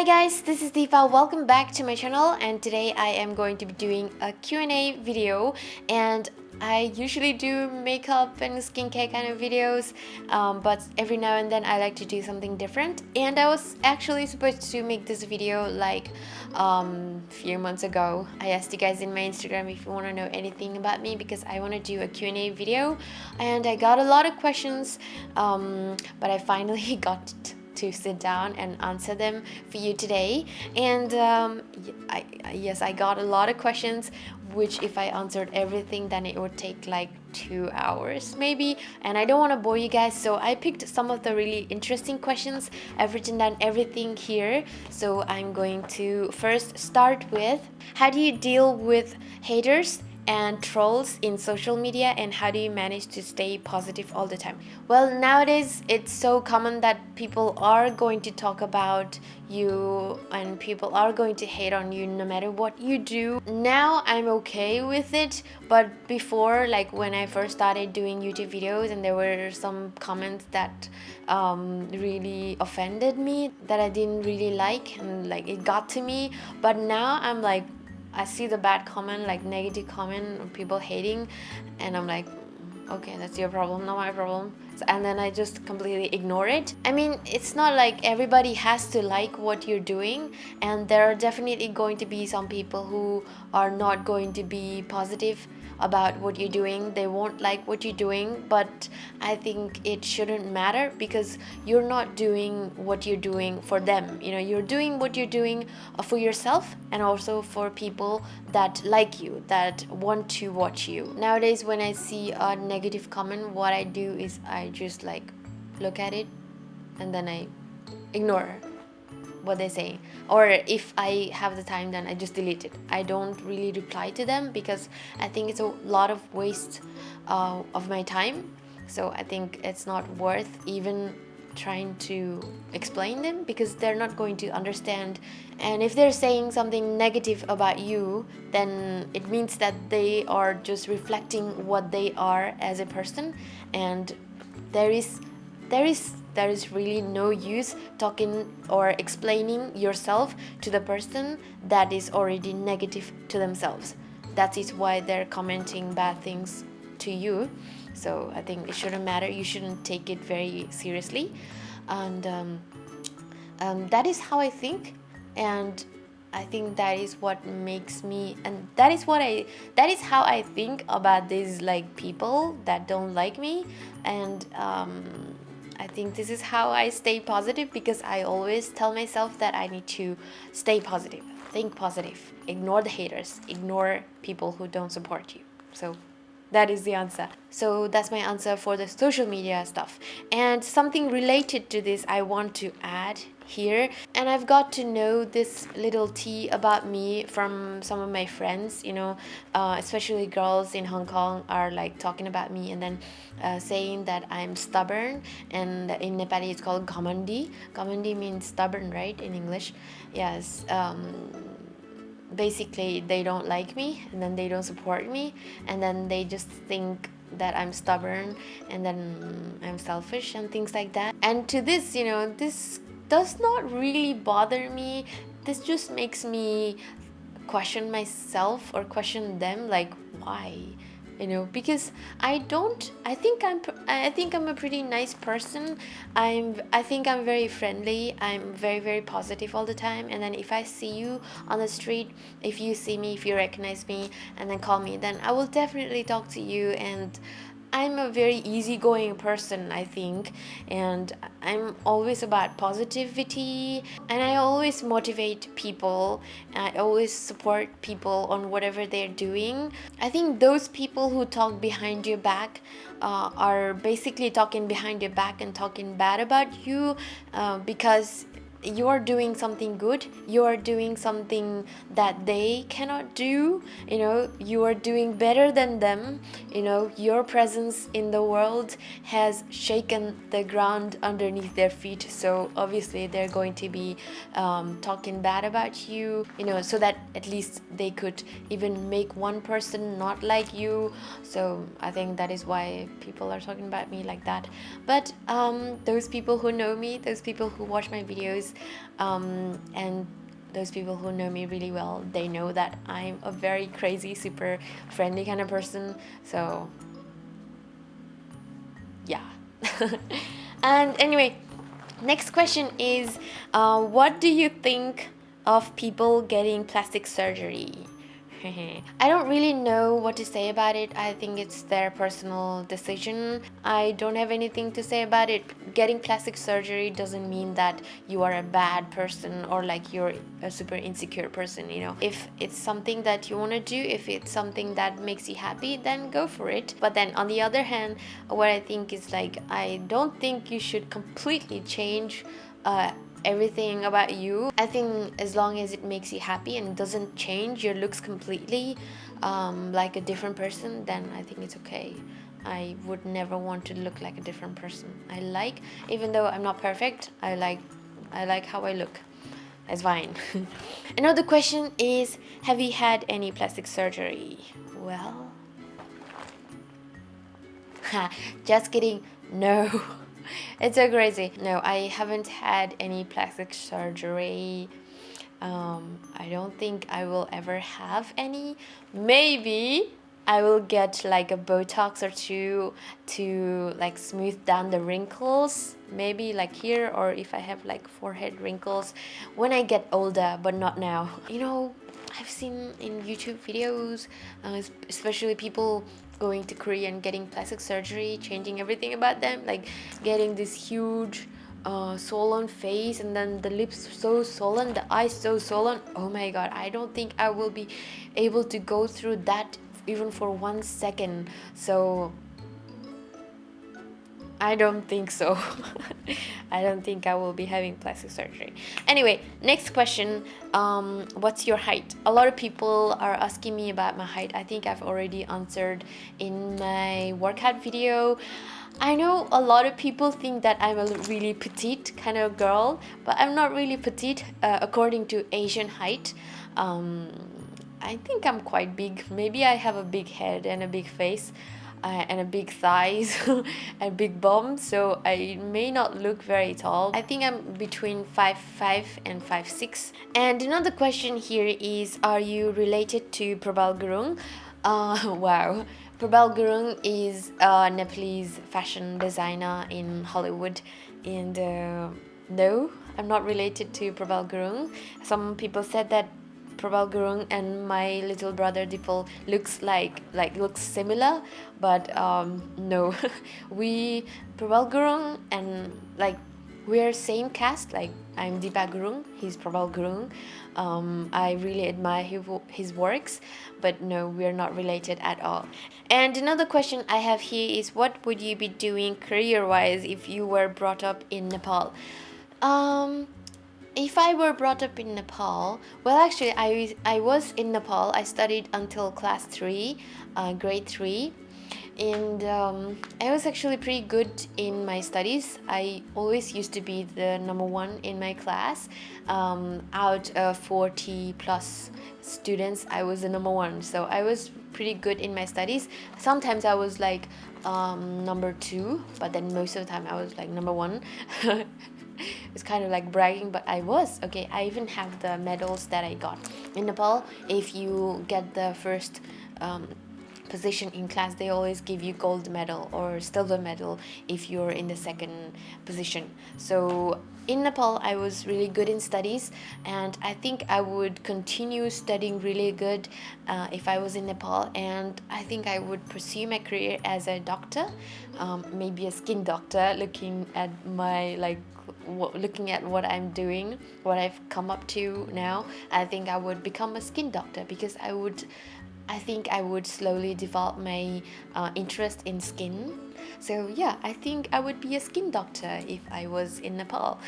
guys, this is Deepa. Welcome back to my channel, and today I am going to be doing a Q&A video. And I usually do makeup and skincare kind of videos, but every now and then I like to do something different. And I was actually supposed to make this video like few months ago. I asked you guys in my Instagram if you want to know anything about me because I want to do a Q&A video, and I got a lot of questions, but I finally got to sit down and answer them for you today. And yes, I got a lot of questions, which if I answered everything, then it would take like 2 hours maybe, and I don't want to bore you guys, so I picked some of the really interesting questions. I've written down everything here, so I'm going to first start with: how do you deal with haters and trolls in social media, and how do you manage to stay positive all the time? Well, nowadays it's so common that people are going to talk about you and people are going to hate on you no matter what you do. Now I'm okay with it, but before, like when I first started doing YouTube videos, and there were some comments that really offended me, that I didn't really like, and like it got to me. But now I'm like, I see the bad comment, like negative comment, or people hating, and I'm like, okay, that's your problem, not my problem. And then I just completely ignore it. I mean, it's not like everybody has to like what you're doing, and there are definitely going to be some people who are not going to be positive about what you're doing. They won't like what you're doing, but I think it shouldn't matter, because you're not doing what you're doing for them. You know, you're doing what you're doing for yourself, and also for people that like you, that want to watch you. Nowadays, when I see a negative comment, what I do is I just like look at it, and then I ignore what they say, or if I have the time, then I just delete it. I don't really reply to them because I think it's a lot of waste of my time. So I think it's not worth even trying to explain them, because they're not going to understand. And if they're saying something negative about you, then it means that they are just reflecting what they are as a person, and there is really no use talking or explaining yourself to the person that is already negative to themselves. That is why they're commenting bad things to you. So I think it shouldn't matter. You shouldn't take it very seriously. And that is how I think. And I think that is what makes me, and that is how I think about these like people that don't like me. And I think this is how I stay positive, because I always tell myself that I need to stay positive, think positive, ignore the haters, ignore people who don't support you. So that is the answer. So that's my answer for the social media stuff. And something related to this I want to add here, and I've got to know this little tea about me from some of my friends, you know, especially girls in Hong Kong are like talking about me, and then saying that I'm stubborn, and in Nepali it's called ghamandi. Ghamandi means stubborn, right, in English? Yes. Basically they don't like me, and then they don't support me, and then they just think that I'm stubborn, and then I'm selfish and things like that. And to this, you know, this does not really bother me. This just makes me question myself or question them, like, why? You know, because I think I'm a pretty nice person. I think I'm very friendly. I'm very, very positive all the time. And then if I see you on the street, if you see me, if you recognize me and then call me, then I will definitely talk to you. And I'm a very easygoing person, I think, and I'm always about positivity, and I always motivate people, and I always support people on whatever they're doing. I think those people who talk behind your back are basically talking behind your back and talking bad about you, because you're doing something good, you're doing something that they cannot do, you know, you are doing better than them, you know, your presence in the world has shaken the ground underneath their feet, so obviously they're going to be talking bad about you, you know, so that at least they could even make one person not like you. So I think that is why people are talking about me like that. But those people who know me, those people who watch my videos, And those people who know me really well, they know that I'm a very crazy, super friendly kind of person. So yeah. And anyway, next question is, what do you think of people getting plastic surgery? I don't really know what to say about it. I think it's their personal decision. I don't have anything to say about it. Getting plastic surgery doesn't mean that you are a bad person or like you're a super insecure person, you know. If it's something that you want to do, if it's something that makes you happy, then go for it. But then on the other hand, what I think is like, I don't think you should completely change everything about you. I think as long as it makes you happy and doesn't change your looks completely, like a different person, then I think it's okay. I would never want to look like a different person. Even though I'm not perfect, I like how I look. It's fine. Another question is, have you had any plastic surgery? Well, just kidding. No. It's so crazy. No, I haven't had any plastic surgery. I don't think I will ever have any. Maybe I will get like a Botox or two to like smooth down the wrinkles. Maybe like here, or if I have like forehead wrinkles when I get older, but not now. You know, I've seen in YouTube videos, especially people going to Korea and getting plastic surgery, changing everything about them, like getting this huge swollen face, and then the lips so swollen, the eyes so swollen. Oh my god, I don't think I will be able to go through that even for 1 second. So I don't think so. I don't think I will be having plastic surgery. Anyway, next question. What's your height? A lot of people are asking me about my height. I think I've already answered in my workout video. I know a lot of people think that I'm a really petite kind of girl, but I'm not really petite according to Asian height. I think I'm quite big. Maybe I have a big head and a big face. And a big thighs and big bum, so I may not look very tall. I think I'm between 5'5" and 5'6". And another question here is, are you related to Propel Girl? Wow. Propel Girl is a Nepalese fashion designer in Hollywood, and no, I'm not related to Propel Girl. Some people said that Propel Girl and my little brother Dipal looks similar, but no. Propel Girl and like we're same cast. Like I'm Deepa Gurung, he's Propel Gurung. I really admire his works, but no, we're not related at all. And another question I have here is, what would you be doing career-wise if you were brought up in Nepal? If I were brought up in Nepal, well, actually, I was in Nepal. I studied until class 3, grade 3. And I was actually pretty good in my studies. I always used to be the number 1 in my class. Out of 40 plus students, I was the number 1. So I was pretty good in my studies. Sometimes I was like number 2, but then most of the time I was like number 1. It's kind of like bragging, but I was. Okay, I even have the medals that I got. In Nepal, if you get the first position in class, they always give you gold medal or silver medal if you're in the second position. So in Nepal, I was really good in studies, and I think I would continue studying really good if I was in Nepal, and I think I would pursue my career as a doctor, maybe a skin doctor, looking at what I'm doing, what I've come up to now. I think I would become a skin doctor because I think I would slowly develop my interest in skin. So yeah, I think I would be a skin doctor if I was in Nepal.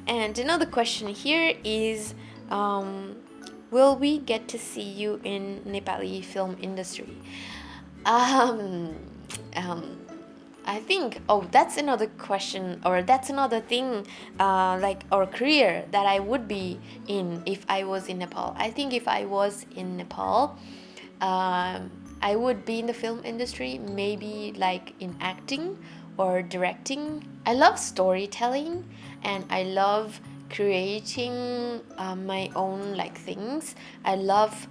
And another question here is, will we get to see you in Nepali film industry? I think, that's another question, or that's another thing, or career that I would be in if I was in Nepal. I think if I was in Nepal, I would be in the film industry, maybe like in acting or directing. I love storytelling, and I love creating my own like things. I love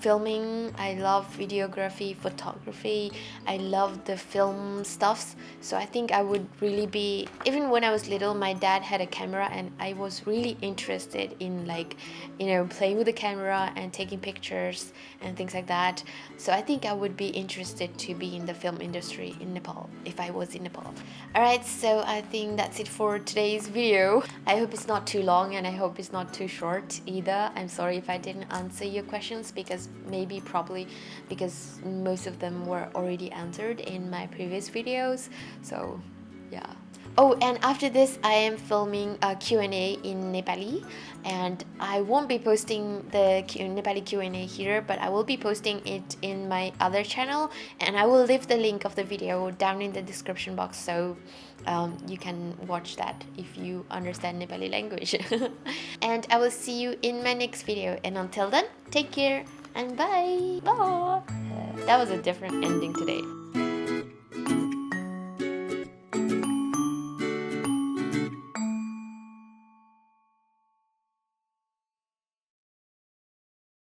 filming, I love videography, photography, I love the film stuffs. So I think I would really be, even when I was little, my dad had a camera and I was really interested in like, you know, playing with the camera and taking pictures and things like that. So I think I would be interested to be in the film industry in Nepal if I was in Nepal. Alright, so I think that's it for today's video. I hope it's not too long and I hope it's not too short either. I'm sorry if I didn't answer your questions, because probably because most of them were already answered in my previous videos. So yeah. Oh, and after this I am filming a Q&A in Nepali, and I won't be posting the Nepali Q&A here, but I will be posting it in my other channel, and I will leave the link of the video down in the description box, so you can watch that if you understand Nepali language. And I will see you in my next video, and until then, take care and bye. Bye. That was a different ending today.